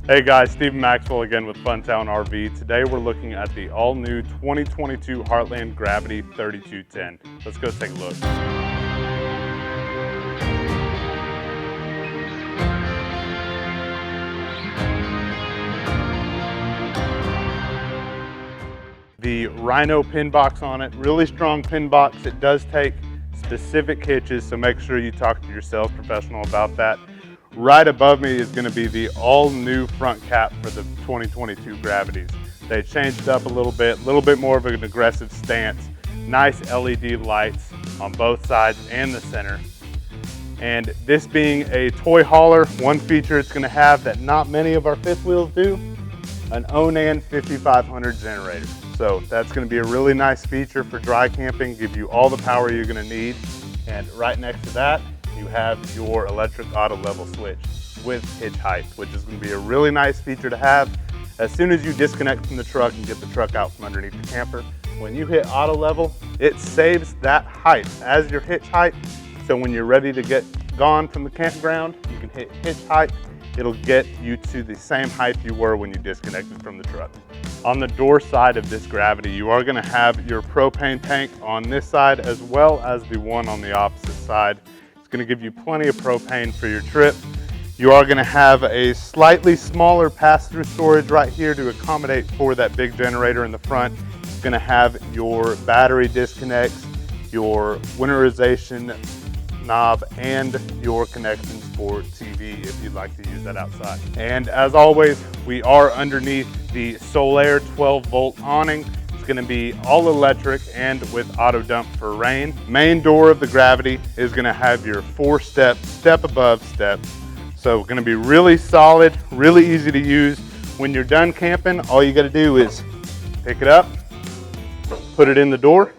Hey guys, Stephen Maxwell again with Funtown RV. Today we're looking at the all-new 2022 Heartland Gravity 3210. Let's go take a look. The Rhino pin box on it, really strong pin box. It does take specific hitches, so make sure you talk to your sales professional about that. Right above me is going to be the all-new front cap for the 2022 Gravities. They changed it up a little bit more of an aggressive stance. Nice LED lights on both sides and the center. And this being a toy hauler, one feature it's going to have that not many of our fifth wheels do, an Onan 5500 generator. So that's going to be a really nice feature for dry camping, give you all the power you're going to need. And right next to that, you have your electric auto level switch with hitch height, which is going to be a really nice feature to have. As soon as you disconnect from the truck and get the truck out from underneath the camper, when you hit auto level, it saves that height as your hitch height. So when you're ready to get gone from the campground, you can hit hitch height. It'll get you to the same height you were when you disconnected from the truck. On the door side of this Gravity, you are going to have your propane tank on this side as well as the one on the opposite side. Going to give you plenty of propane for your trip. You are going to have a slightly smaller pass-through storage right here to accommodate for that big generator in the front. It's going to have your battery disconnects, your winterization knob, and your connections for TV if you'd like to use that outside. And as always, we are underneath the Solaire 12-volt awning. It's going to be all electric and with auto dump for rain. Main door of the Gravity is going to have your 4-step, step above step. So going to be really solid, really easy to use. When you're done camping, all you got to do is pick it up, put it in the door,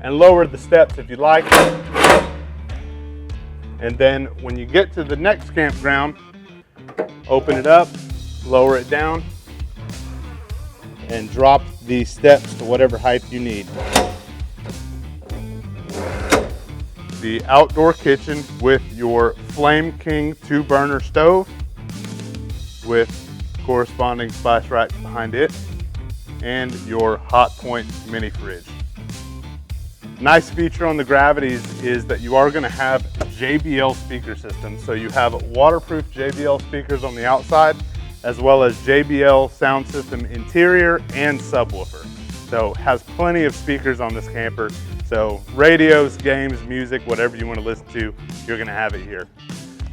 and lower the steps if you like. And then when you get to the next campground, open it up, lower it down, and drop the steps to whatever height you need. The outdoor kitchen with your Flame King 2-burner stove with corresponding spice rack behind it, and your Hot Point mini fridge. Nice feature on the Gravities is that you are going to have JBL speaker system. So you have waterproof JBL speakers on the outside, as well as JBL sound system interior and subwoofer. So has plenty of speakers on this camper. So radios, games, music, whatever you want to listen to, you're going to have it here.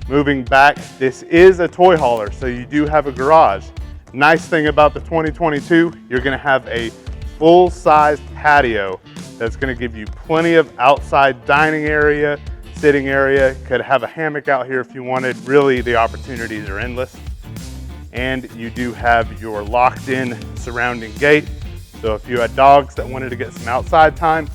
Moving back, this is a toy hauler, so you do have a garage. Nice thing about the 2022, you're going to have a full-sized patio that's going to give you plenty of outside dining area, sitting area. Could have a hammock out here if you wanted. Really, the opportunities are endless. And you do have your locked-in surrounding gate. So if you had dogs that wanted to get some outside time,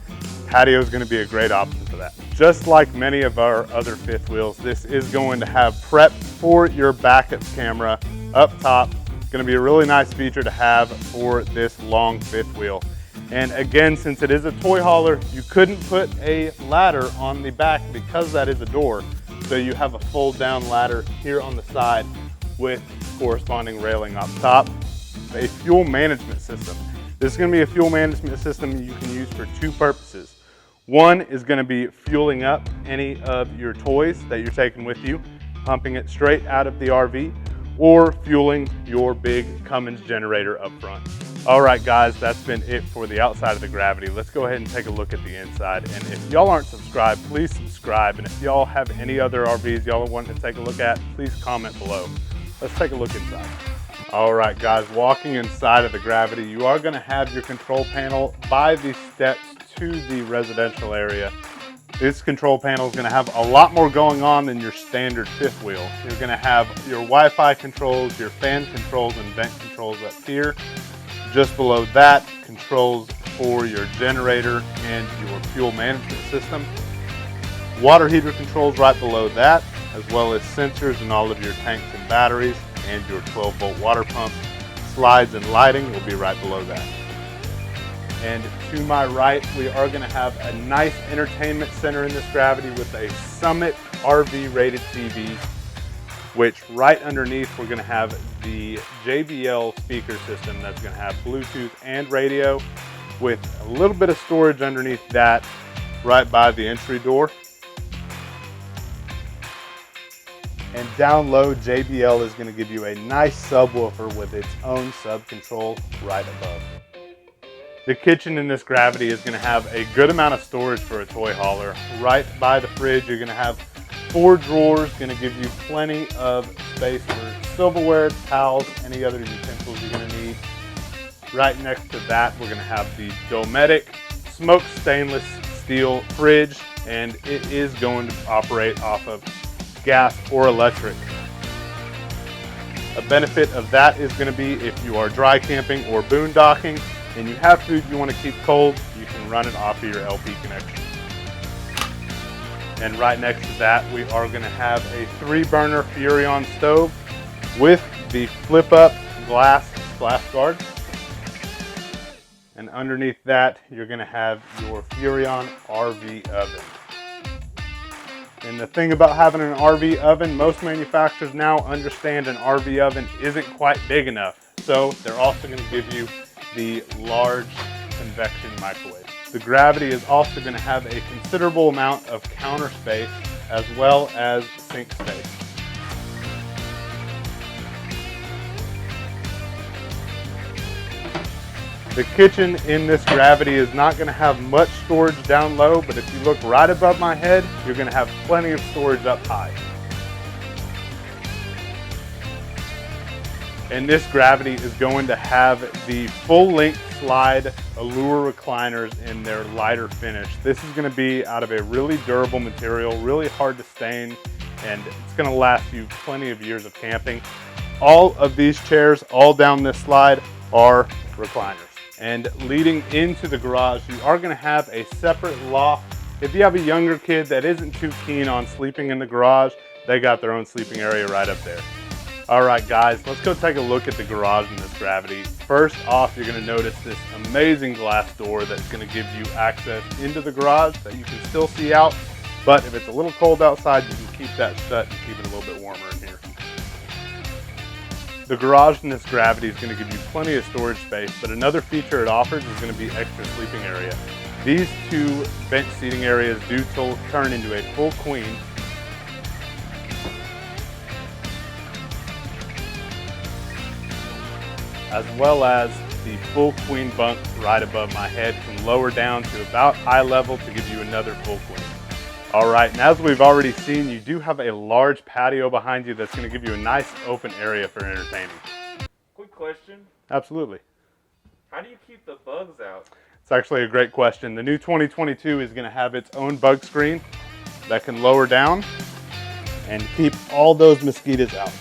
patio is going to be a great option for that. Just like many of our other fifth wheels, this is going to have prep for your backup camera up top. It's going to be a really nice feature to have for this long fifth wheel. And again, since it is a toy hauler, you couldn't put a ladder on the back because that is a door. So you have a fold down ladder here on the side with corresponding railing up top. A fuel management system. This is going to be a fuel management system you can use for two purposes. One is going to be fueling up any of your toys that you're taking with you, pumping it straight out of the RV, or fueling your big Cummins generator up front. All right, guys, that's been it for the outside of the Gravity. Let's go ahead and take a look at the inside. And if y'all aren't subscribed, please subscribe. And if y'all have any other RVs y'all want to take a look at, please comment below. Let's take a look inside. All right, guys, walking inside of the Gravity, you are going to have your control panel by the steps to the residential area. This control panel is going to have a lot more going on than your standard fifth wheel. You're going to have your Wi-Fi controls, your fan controls, and vent controls up here. Just below that, controls for your generator and your fuel management system. Water heater controls right below that, as well as sensors in all of your tanks and batteries, and your 12-volt water pump. Slides and lighting will be right below that. And to my right, we are going to have a nice entertainment center in this Gravity with a Summit RV rated TV which right underneath we're going to have the JBL speaker system that's going to have Bluetooth and radio, with a little bit of storage underneath that right by the entry door. And down low, JBL is going to give you a nice subwoofer with its own sub control right above. The kitchen in this Gravity is going to have a good amount of storage for a toy hauler. Right by the fridge, you're going to have 4 drawers, going to give you plenty of space for silverware, towels, any other utensils you're going to need. Right next to that, we're going to have the Dometic smoked stainless steel fridge, and it is going to operate off of gas or electric. A benefit of that is going to be if you are dry camping or boondocking and you have food you want to keep cold, you can run it off of your LP connection. And right next to that, we are going to have a 3-burner Furrion stove with the flip-up glass splash guard. And underneath that, you're going to have your Furrion RV oven. And the thing about having an RV oven, most manufacturers now understand an RV oven isn't quite big enough. So they're also going to give you the large convection microwave. The Gravity is also going to have a considerable amount of counter space as well as sink space. The kitchen in this Gravity is not going to have much storage down low, but if you look right above my head, you're going to have plenty of storage up high. And this Gravity is going to have the full-length slide Allure recliners in their lighter finish. This is going to be out of a really durable material, really hard to stain, and it's going to last you plenty of years of camping. All of these chairs, all down this slide, are recliners. And leading into the garage, you are going to have a separate loft. If you have a younger kid that isn't too keen on sleeping in the garage, they got their own sleeping area right up there. All right, guys, let's go take a look at the garage in this Gravity. First off, you're going to notice this amazing glass door that's going to give you access into the garage that you can still see out. But if it's a little cold outside, you can keep that shut and keep it a little bit warmer in here. The garage in this Gravity is going to give you plenty of storage space, but another feature it offers is going to be extra sleeping area. These 2 bench seating areas do turn into a full queen. As well as the full queen bunk right above my head can lower down to about eye level to give you another full queen. All right, and as we've already seen, you do have a large patio behind you that's going to give you a nice open area for entertaining. Quick question. Absolutely. How do you keep the bugs out? It's actually a great question. The new 2022 is going to have its own bug screen that can lower down and keep all those mosquitoes out.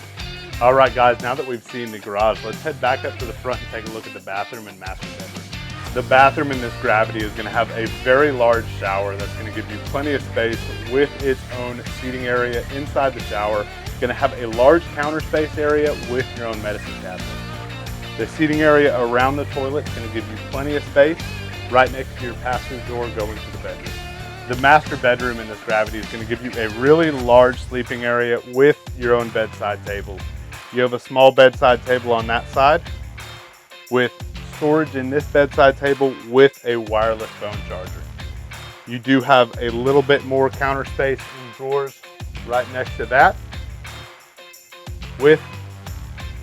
All right, guys, now that we've seen the garage, let's head back up to the front and take a look at the bathroom and master bedroom. The bathroom in this Gravity is going to have a very large shower that's going to give you plenty of space with its own seating area inside the shower. Going to have a large counter space area with your own medicine cabinet. The seating area around the toilet is going to give you plenty of space right next to your passage door going to the bedroom. The master bedroom in this Gravity is going to give you a really large sleeping area with your own bedside table. You have a small bedside table on that side with storage in this bedside table with a wireless phone charger. You do have a little bit more counter space and drawers right next to that with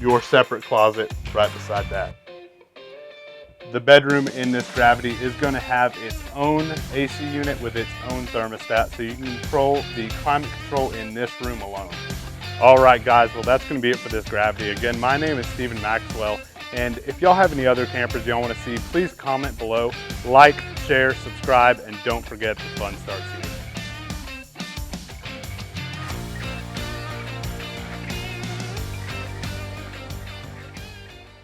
your separate closet right beside that. The bedroom in this Gravity is going to have its own AC unit with its own thermostat, so you can control the climate control in this room alone. All right, guys, well, that's going to be it for this Gravity. Again, my name is Stephen Maxwell, and if y'all have any other campers y'all want to see, please comment below, like, share, subscribe, and don't forget the fun starts here.